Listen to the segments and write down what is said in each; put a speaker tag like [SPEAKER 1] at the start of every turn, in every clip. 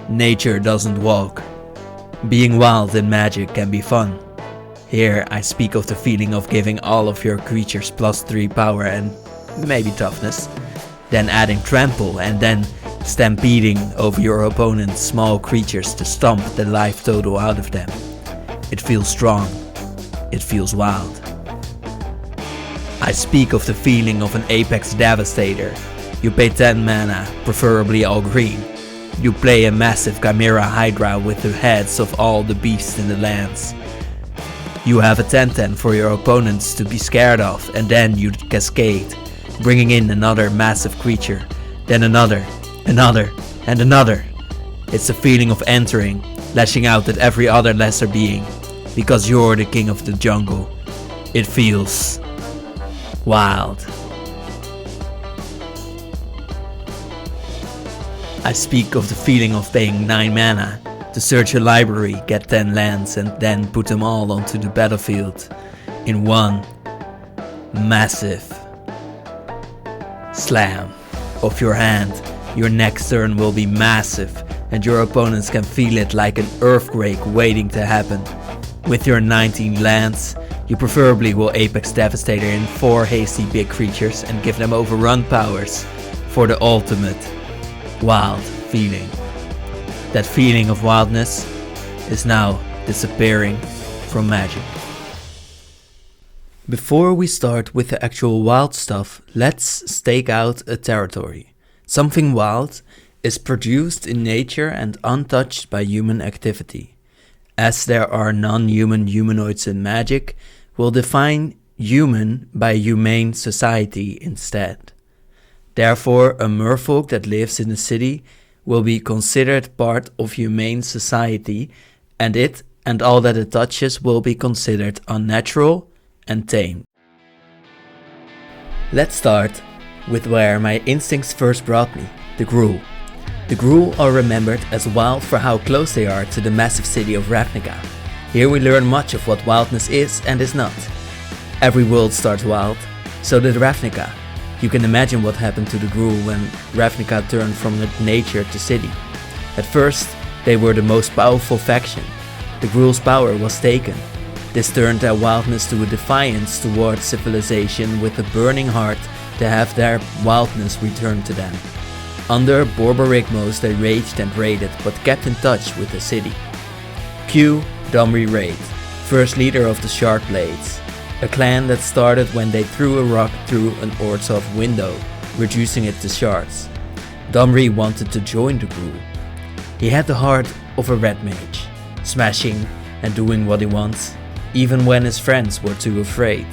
[SPEAKER 1] Nature doesn't walk. Being wild in Magic can be fun. Here I speak of the feeling of giving all of your creatures +3 power and maybe toughness, then adding trample and then stampeding over your opponent's small creatures to stomp the life total out of them. It feels strong. It feels wild. I speak of the feeling of an Apex Devastator. You pay 10 mana, preferably all green. You play a massive Chimera Hydra with the heads of all the beasts in the lands. You have a 10/10 for your opponents to be scared of, and then you cascade, bringing in another massive creature, then another, and another. It's a feeling of entering, lashing out at every other lesser being, because you're the king of the jungle. It feels wild. I speak of the feeling of paying 9 mana to search a library, get 10 lands and then put them all onto the battlefield in one massive slam of your hand. Your next turn will be massive and your opponents can feel it like an earthquake waiting to happen. With your 19 lands, you preferably will Apex Devastator in 4 hasty big creatures and give them overrun powers for the ultimate wild feeling. That feeling of wildness is now disappearing from Magic. Before we start with the actual wild stuff, let's stake out a territory. Something wild is produced in nature and untouched by human activity. As there are non-human humanoids in Magic, we'll define human by humane society instead. Therefore, a merfolk that lives in a city will be considered part of humane society, and it and all that it touches will be considered unnatural and tame. Let's start with where my instincts first brought me, the Gruul. The Gruul are remembered as wild for how close they are to the massive city of Ravnica. Here we learn much of what wildness is and is not. Every world starts wild, so did Ravnica. You can imagine what happened to the Gruul when Ravnica turned from nature to city. At first, they were the most powerful faction. The Gruul's power was taken. This turned their wildness to a defiance towards civilization with a burning heart to have their wildness returned to them. Under Borborygmos they raged and raided but kept in touch with the city. Q. Domri Raid, first leader of the Shardblades, a clan that started when they threw a rock through an Orzhov window, reducing it to shards. Domri wanted to join the Gruul. He had the heart of a red mage, smashing and doing what he wants, even when his friends were too afraid.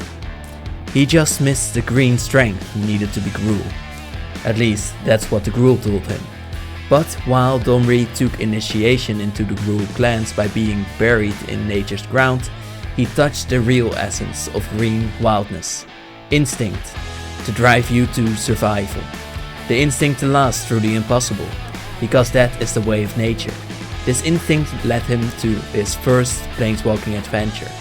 [SPEAKER 1] He just missed the green strength he needed to be Gruul. At least that's what the Gruul told him. But while Domri took initiation into the Gruul clans by being buried in nature's ground, he touched the real essence of green wildness. Instinct, to drive you to survival. The instinct to last through the impossible, because that is the way of nature. This instinct led him to his first planeswalking adventure.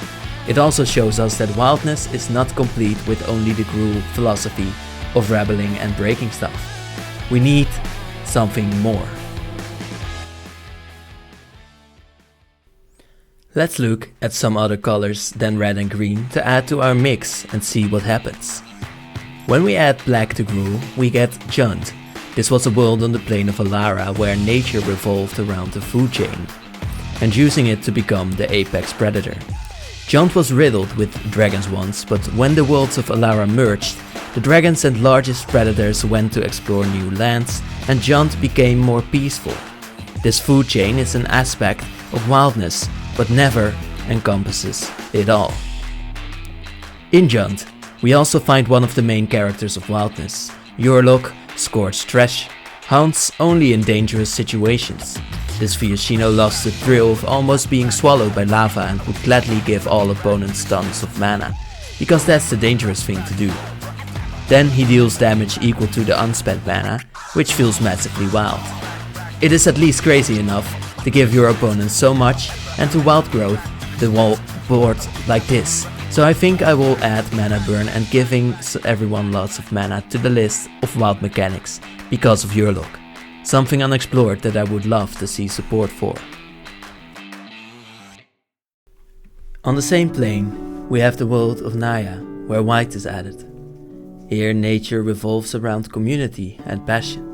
[SPEAKER 1] It also shows us that wildness is not complete with only the Gruul philosophy of rebelling and breaking stuff. We need something more. Let's look at some other colors than red and green to add to our mix and see what happens. When we add black to Gruul, we get Jund. This was a world on the plane of Alara where nature revolved around the food chain, and using it to become the apex predator. Jund was riddled with dragons once, but when the worlds of Alara merged, the dragons and largest predators went to explore new lands, and Jund became more peaceful. This food chain is an aspect of wildness, but never encompasses it all. In Jund, we also find one of the main characters of wildness. Yurlok, Scorched Trash, haunts only in dangerous situations. This Viashino loves the thrill of almost being swallowed by lava and would gladly give all opponents tons of mana, because that's the dangerous thing to do. Then he deals damage equal to the unspent mana, which feels massively wild. It is at least crazy enough to give your opponent so much and to wild growth the whole board like this. So I think I will add mana burn and giving everyone lots of mana to the list of wild mechanics because of Yurlok. something unexplored that I would love to see support for. On the same plane, we have the world of Naya, where white is added. Here nature revolves around community and passion.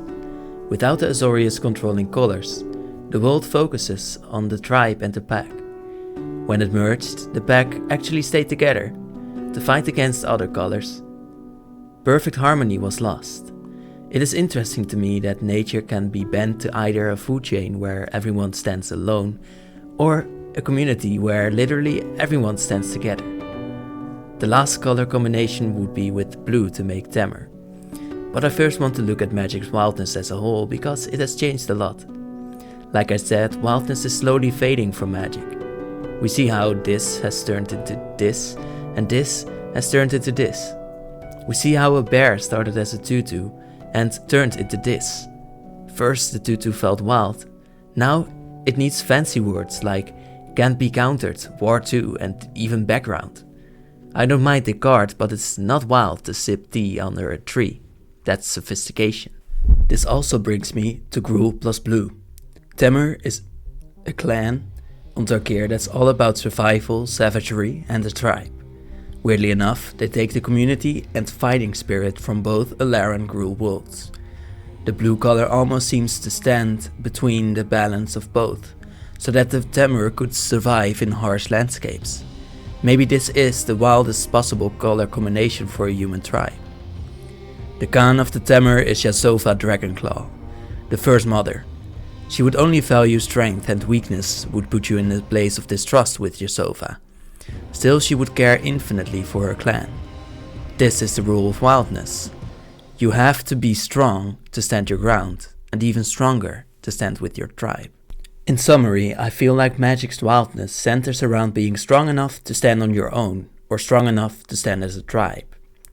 [SPEAKER 1] Without the Azorius controlling colors, the world focuses on the tribe and the pack. When it merged, the pack actually stayed together to fight against other colors. Perfect harmony was lost. It is interesting to me that nature can be bent to either a food chain where everyone stands alone, or a community where literally everyone stands together. The last color combination would be with blue to make Temur. But I first want to look at Magic's wildness as a whole because it has changed a lot. Like I said, wildness is slowly fading from Magic. We see how this has turned into this, and this has turned into this. We see how a bear started as a tutu and turned into this. First the tutu felt wild, now it needs fancy words like can't be countered, war 2 and even background. I don't mind the card, but it's not wild to sip tea under a tree. That's sophistication. This also brings me to Gruul plus blue. Temur is a clan on Tarkir that's all about survival, savagery and the tribe. Weirdly enough, they take the community and fighting spirit from both Alara and Gruul worlds. The blue color almost seems to stand between the balance of both, so that the Temur could survive in harsh landscapes. Maybe this is the wildest possible color combination for a human tribe. The Khan of the Temur is Yasova Dragonclaw, the first mother. She would only value strength, and weakness would put you in a place of distrust with Yasova. Still, she would care infinitely for her clan. This is the rule of wildness. You have to be strong to stand your ground, and even stronger to stand with your tribe. In summary, I feel like Magic's wildness centers around being strong enough to stand on your own, or strong enough to stand as a tribe.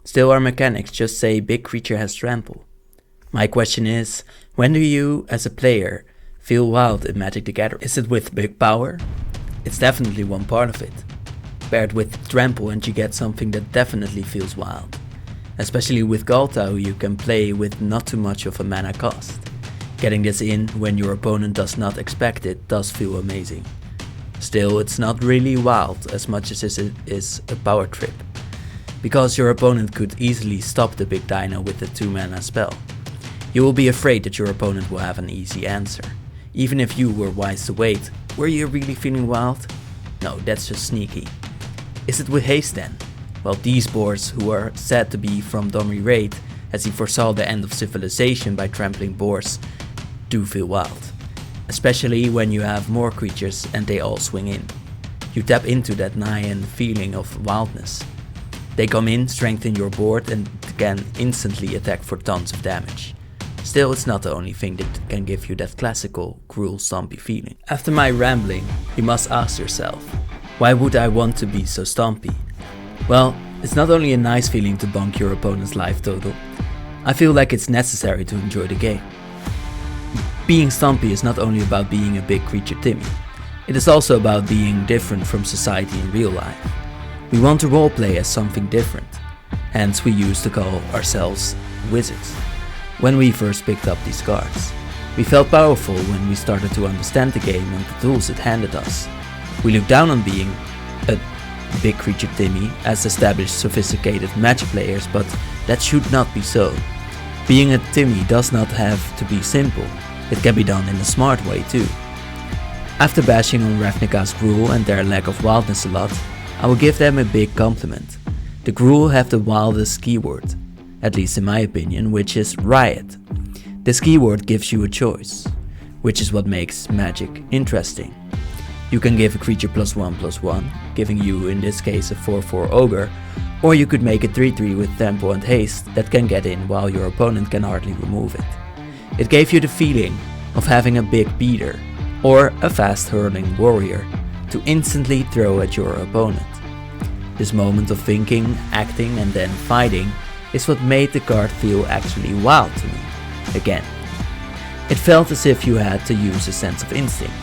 [SPEAKER 1] Still, our mechanics just say big creature has trample. My question is, when do you, as a player, feel wild in Magic the Gathering? Is it with big power? It's definitely one part of it. Paired with trample and you get something that definitely feels wild. Especially with Ghalta, who you can play with not too much of a mana cost. Getting this in when your opponent does not expect it does feel amazing. Still, it's not really wild as much as it is a power trip. Because your opponent could easily stop the big dino with a 2 mana spell. You will be afraid that your opponent will have an easy answer. Even if you were wise to wait, were you really feeling wild? No, that's just sneaky. Is it with haste then? Well, these boards, who are said to be from Domri Raid, as he foresaw the end of civilization by trampling boars, do feel wild. Especially when you have more creatures and they all swing in. You tap into that Nyan feeling of wildness. They come in, strengthen your board and can instantly attack for tons of damage. Still, it's not the only thing that can give you that classical, cruel stompy feeling. After my rambling, you must ask yourself, why would I want to be so stompy? Well, it's not only a nice feeling to bonk your opponent's life total, I feel like it's necessary to enjoy the game. Being stompy is not only about being a big creature Timmy, it is also about being different from society in real life. We want to roleplay as something different, hence we used to call ourselves wizards. When we first picked up these cards, we felt powerful when we started to understand the game and the tools it handed us. We looked down on being a big creature Timmy as established sophisticated Magic players, but that should not be so. Being a Timmy does not have to be simple, it can be done in a smart way too. After bashing on Ravnica's Gruul and their lack of wildness a lot, I will give them a big compliment. The Gruul have the wildest keyword, at least in my opinion, which is Riot. This keyword gives you a choice, which is what makes Magic interesting. You can give a creature +1/+1, giving you in this case a 4/4 ogre, or you could make a 3/3 with tempo and haste that can get in while your opponent can hardly remove it. It gave you the feeling of having a big beater, or a fast hurling warrior, to instantly throw at your opponent. This moment of thinking, acting and then fighting is what made the card feel actually wild to me. Again, it felt as if you had to use a sense of instinct.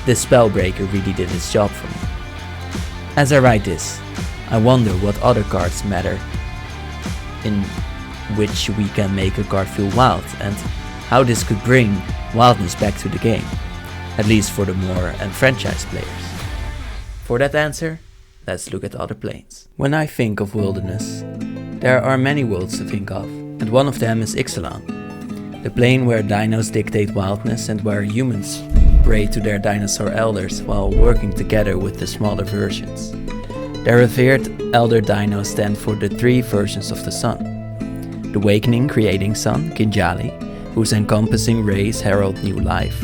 [SPEAKER 1] This Spellbreaker really did its job for me. As I write this, I wonder what other cards matter in which we can make a card feel wild, and how this could bring Wildness back to the game, at least for the more enfranchised players. For that answer, let's look at other planes. When I think of Wilderness, there are many worlds to think of, and one of them is Ixalan, the plane where dinos dictate wildness and where humans pray to their dinosaur elders while working together with the smaller versions. Their revered elder dinos stand for the three versions of the sun. The awakening creating sun, Kinjali, whose encompassing rays herald new life.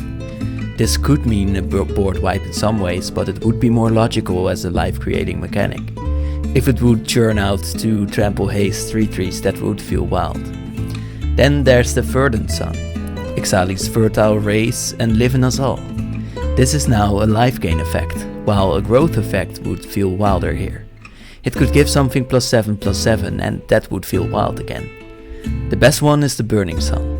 [SPEAKER 1] This could mean a board wipe in some ways, but it would be more logical as a life-creating mechanic. If it would churn out to trample haste 3/3s, that would feel wild. Then there's the verdant sun, Ixali's fertile rays and live in us all. This is now a life gain effect, while a growth effect would feel wilder here. It could give something +7/+7 and that would feel wild again. The best one is the burning sun.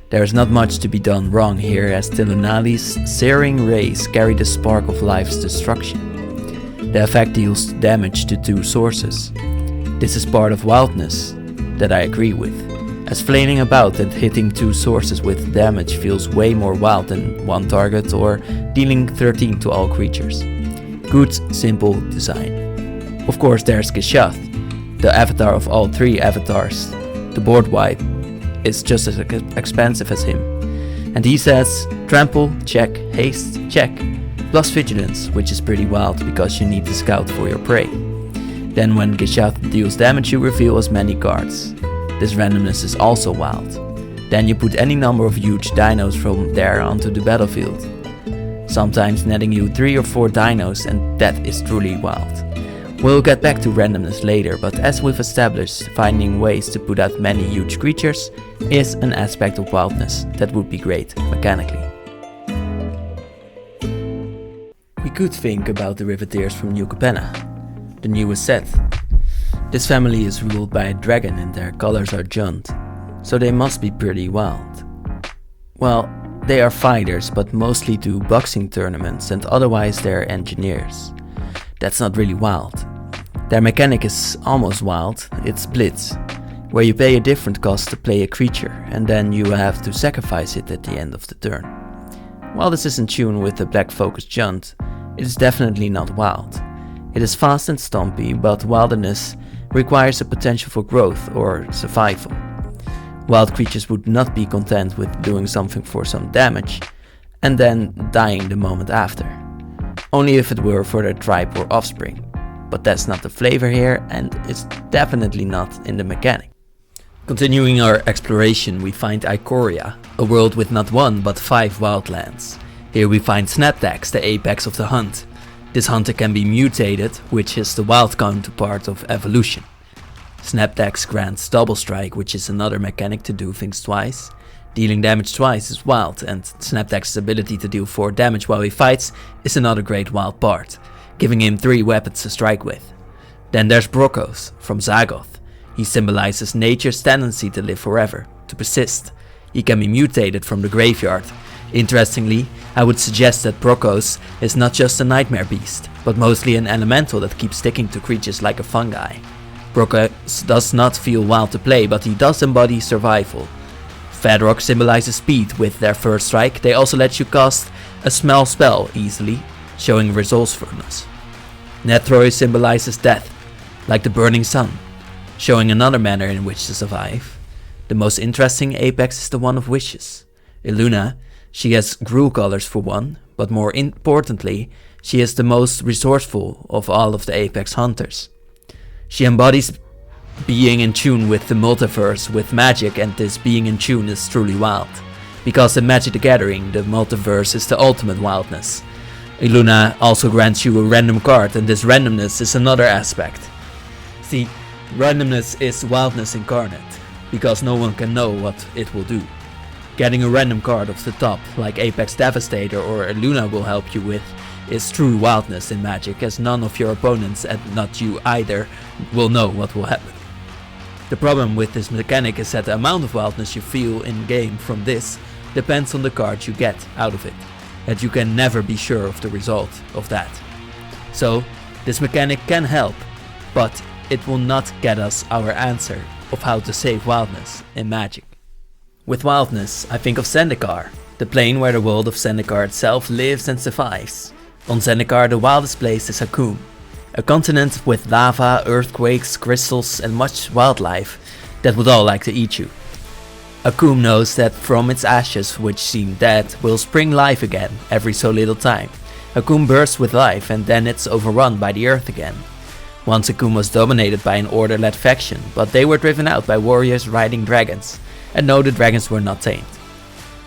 [SPEAKER 1] There is not much to be done wrong here, as Tilunali's searing rays carry the spark of life's destruction. The effect deals damage to two sources. This is part of Wildness that I agree with, as flailing about and hitting two sources with damage feels way more wild than one target or dealing 13 to all creatures. Good, simple design. Of course there's Gishath, the avatar of all three avatars. The board wipe is just as expensive as him. And he says, trample, check, haste, check, plus vigilance, which is pretty wild because you need to scout for your prey. Then when Gishath deals damage you reveal as many cards. This randomness is also wild. Then you put any number of huge dinos from there onto the battlefield. Sometimes netting you 3 or 4 dinos, and that is truly wild. We'll get back to randomness later, but as we've established, finding ways to put out many huge creatures is an aspect of wildness that would be great mechanically. We could think about the Riveteers from New Capenna, the newest set. This family is ruled by a dragon and their colors are Jund, so they must be pretty wild. Well, they are fighters but mostly do boxing tournaments and otherwise they're engineers. That's not really wild. Their mechanic is almost wild, it's Blitz, where you pay a different cost to play a creature and then you have to sacrifice it at the end of the turn. While this is in tune with the black focused Jund, it is definitely not wild. It is fast and stompy, but wilderness requires a potential for growth or survival. Wild creatures would not be content with doing something for some damage and then dying the moment after. Only if it were for their tribe or offspring. But that's not the flavor here and it's definitely not in the mechanic. Continuing our exploration, we find Ikoria, a world with not 1 but 5 wildlands. Here we find Snapdax, the apex of the hunt. This hunter can be mutated, which is the wild counterpart of evolution. Snapdax grants Double Strike, which is another mechanic to do things twice. Dealing damage twice is wild, and Snapdax's ability to deal 4 damage while he fights is another great wild part, giving him 3 weapons to strike with. Then there's Brokos, from Zagoth. He symbolizes nature's tendency to live forever, to persist. He can be mutated from the graveyard. Interestingly, I would suggest that Brokos is not just a nightmare beast, but mostly an elemental that keeps sticking to creatures like a fungi. Brokos does not feel wild to play, but he does embody survival. Fedrock symbolizes speed. With their first strike, they also let you cast a small spell easily, showing resourcefulness. Netroy symbolizes death, like the burning sun, showing another manner in which to survive. The most interesting apex is the one of wishes. Illuna, she has Gruul colors for one, but more importantly, she is the most resourceful of all of the apex hunters. She embodies being in tune with the multiverse with magic, and this being in tune is truly wild. Because in Magic the Gathering, the multiverse is the ultimate wildness. Illuna also grants you a random card, and this randomness is another aspect. See, randomness is wildness incarnate, because no one can know what it will do. Getting a random card off the top, like Apex Devastator or Illuna will help you with, is true wildness in Magic, as none of your opponents, and not you either, will know what will happen. The problem with this mechanic is that the amount of wildness you feel in game from this depends on the card you get out of it, and you can never be sure of the result of that. So, this mechanic can help, but it will not get us our answer of how to save wildness in Magic. With wildness, I think of Zendikar, the plane where the world of Zendikar itself lives and survives. On Zendikar, the wildest place is Hakum, a continent with lava, earthquakes, crystals and much wildlife that would all like to eat you. Hakum knows that from its ashes, which seem dead, will spring life again every so little time. Hakum bursts with life and then it's overrun by the earth again. Once Hakum was dominated by an order-led faction, but they were driven out by warriors riding dragons, and no, the dragons were not tamed.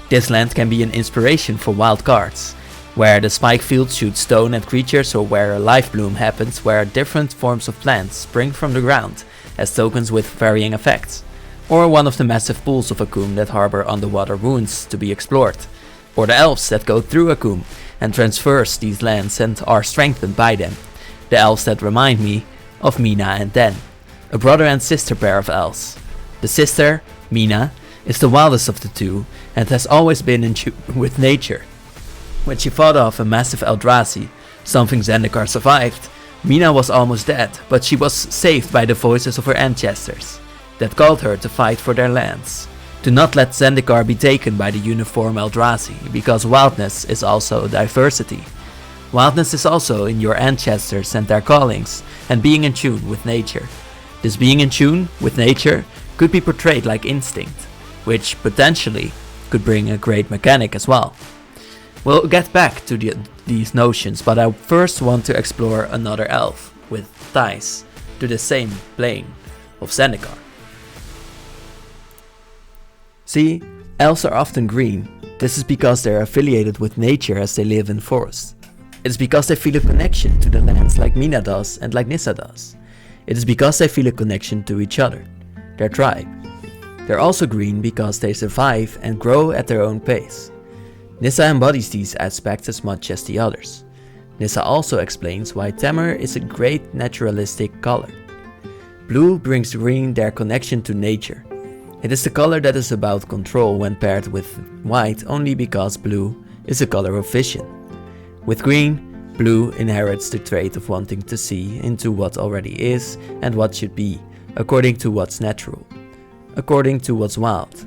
[SPEAKER 1] This land can be an inspiration for wild cards, where the spike fields shoot stone at creatures, or where a life bloom happens where different forms of plants spring from the ground as tokens with varying effects, or one of the massive pools of Hakum that harbor underwater ruins to be explored, or the elves that go through Hakum and traverse these lands and are strengthened by them, the elves that remind me of Mina and Den, a brother and sister pair of elves. The sister, Mina, is the wildest of the two and has always been in tune with nature. When she fought off a massive Eldrazi, something Zendikar survived, Mina was almost dead, but she was saved by the voices of her ancestors that called her to fight for their lands. Do not let Zendikar be taken by the uniform Eldrazi, because wildness is also diversity. Wildness is also in your ancestors and their callings, and being in tune with nature. This being in tune with nature could be portrayed like instinct, which potentially could bring a great mechanic as well. We'll get back to these notions, but I first want to explore another elf with ties to the same plane of Zendikar. See, elves are often green. This is because they are affiliated with nature as they live in forests. It is because they feel a connection to the lands like Mina does and like Nissa does. It is because they feel a connection to each other, their tribe. They're also green because they survive and grow at their own pace. Nissa embodies these aspects as much as the others. Nissa also explains why Tamar is a great naturalistic color. Blue brings green their connection to nature. It is the color that is about control when paired with white only because blue is a color of vision. With green, blue inherits the trait of wanting to see into what already is and what should be, according to what's natural, according to what's wild.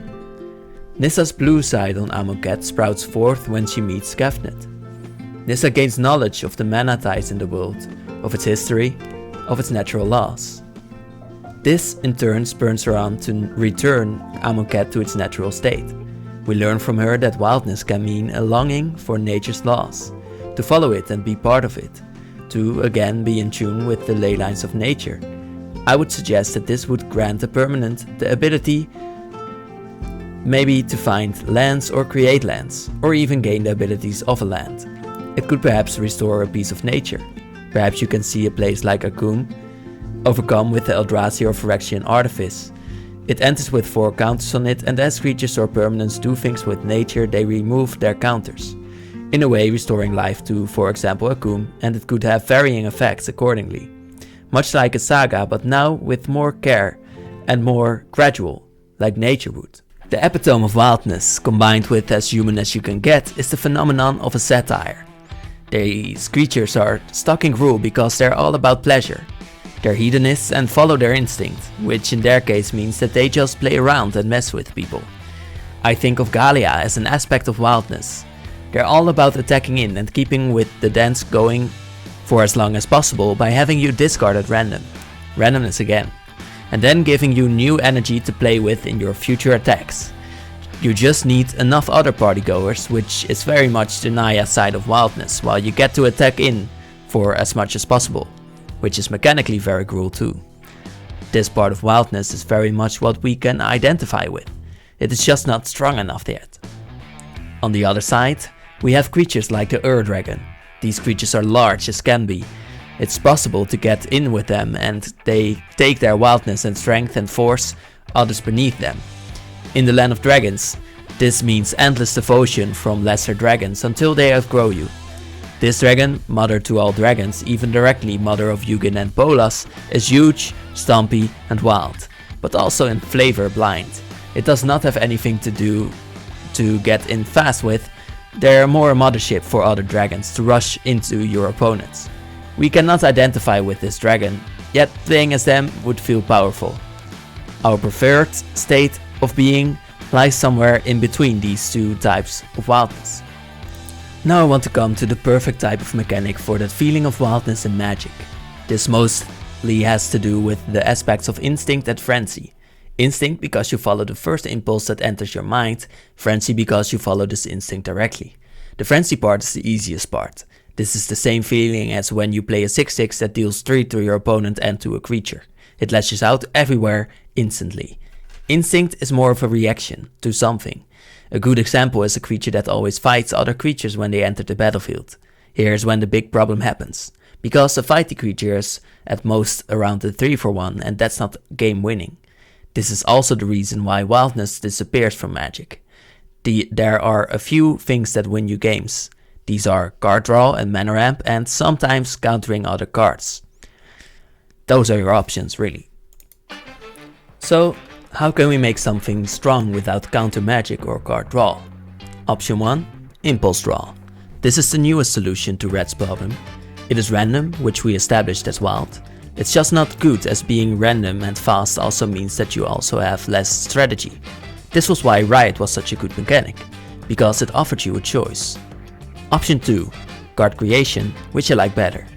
[SPEAKER 1] Nissa's blue side on Amonkhet sprouts forth when she meets Kefnet. Nissa gains knowledge of the mana ties in the world, of its history, of its natural laws. This in turn spurs her on to return Amonkhet to its natural state. We learn from her that wildness can mean a longing for nature's laws, to follow it and be part of it, to again be in tune with the ley lines of nature. I would suggest that this would grant a permanent the ability maybe to find lands or create lands, or even gain the abilities of a land. It could perhaps restore a piece of nature. Perhaps you can see a place like Hakum overcome with the Eldrazi or Phyrexian Artifice. It enters with 4 counters on it, and as creatures or permanents do things with nature, they remove their counters, in a way restoring life to, for example, Hakum, and it could have varying effects accordingly. Much like a saga, but now with more care and more gradual, like nature would. The epitome of wildness, combined with as human as you can get, is the phenomenon of a satire. These creatures are stuck in Gruul because they're all about pleasure. They're hedonists and follow their instinct, which in their case means that they just play around and mess with people. I think of Galia as an aspect of wildness. They're all about attacking in and keeping with the dance going for as long as possible by having you discard at random. Randomness again. And then giving you new energy to play with in your future attacks. You just need enough other partygoers, which is very much the Naya side of wildness, while you get to attack in for as much as possible, which is mechanically very Gruul too. This part of wildness is very much what we can identify with. It is just not strong enough yet. On the other side, we have creatures like the Ur-Dragon. These creatures are large as can be. It's possible to get in with them and they take their wildness and strength and force others beneath them. In the land of dragons, this means endless devotion from lesser dragons until they outgrow you. This dragon, mother to all dragons, even directly mother of Yugin and Bolas, is huge, stompy and wild, but also in flavor blind. It does not have anything to do to get in fast with. They're more a mothership for other dragons to rush into your opponents. We cannot identify with this dragon, yet playing as them would feel powerful. Our preferred state of being lies somewhere in between these two types of wildness. Now I want to come to the perfect type of mechanic for that feeling of wildness and magic. This mostly has to do with the aspects of instinct and frenzy. Instinct because you follow the first impulse that enters your mind, frenzy because you follow this instinct directly. The frenzy part is the easiest part. This is the same feeling as when you play a 6-6 that deals 3 to your opponent and to a creature. It lashes out everywhere instantly. Instinct is more of a reaction to something. A good example is a creature that always fights other creatures when they enter the battlefield. Here's when the big problem happens. Because a fighty creature is at most around the 3-for-1 and that's not game winning. This is also the reason why wildness disappears from Magic. There are a few things that win you games. These are card draw and mana ramp and sometimes countering other cards. Those are your options really. So how can we make something strong without counter magic or card draw? Option 1. Impulse draw. This is the newest solution to Red's problem. It is random, which we established as wild. It's just not good, as being random and fast also means that you also have less strategy. This was why Riot was such a good mechanic, because it offered you a choice. Option 2. Card creation, which I like better.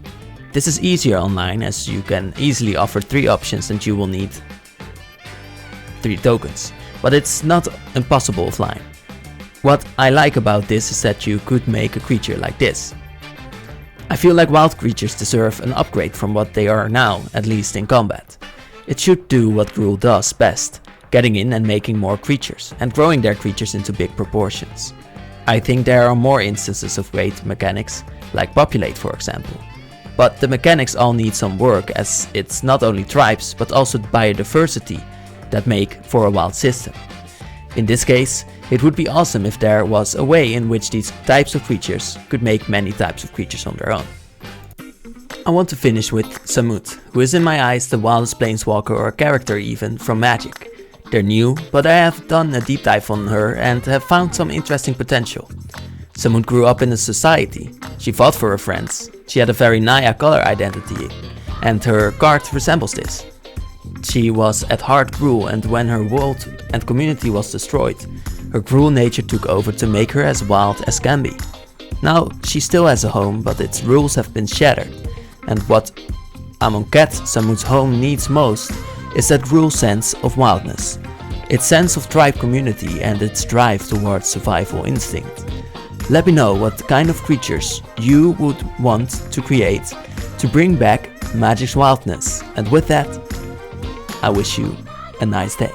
[SPEAKER 1] This is easier online as you can easily offer 3 options and you will need 3 tokens, but it's not impossible offline. What I like about this is that you could make a creature like this. I feel like wild creatures deserve an upgrade from what they are now, at least in combat. It should do what Gruul does best, getting in and making more creatures, and growing their creatures into big proportions. I think there are more instances of great mechanics, like Populate for example. But the mechanics all need some work, as it's not only tribes, but also biodiversity that make for a wild system. In this case, it would be awesome if there was a way in which these types of creatures could make many types of creatures on their own. I want to finish with Samut, who is in my eyes the wildest planeswalker or character even from Magic. They're new, but I have done a deep dive on her and have found some interesting potential. Samut grew up in a society, she fought for her friends, she had a very Naya color identity, and her card resembles this. She was at heart Gruul, and when her world and community was destroyed, her Gruul nature took over to make her as wild as can be. Now she still has a home, but its rules have been shattered, and what Amonkhet, Samut's home, needs most is that Gruul sense of wildness, its sense of tribe community and its drive towards survival instinct. Let me know what kind of creatures you would want to create to bring back Magic's wildness, and with that, I wish you a nice day.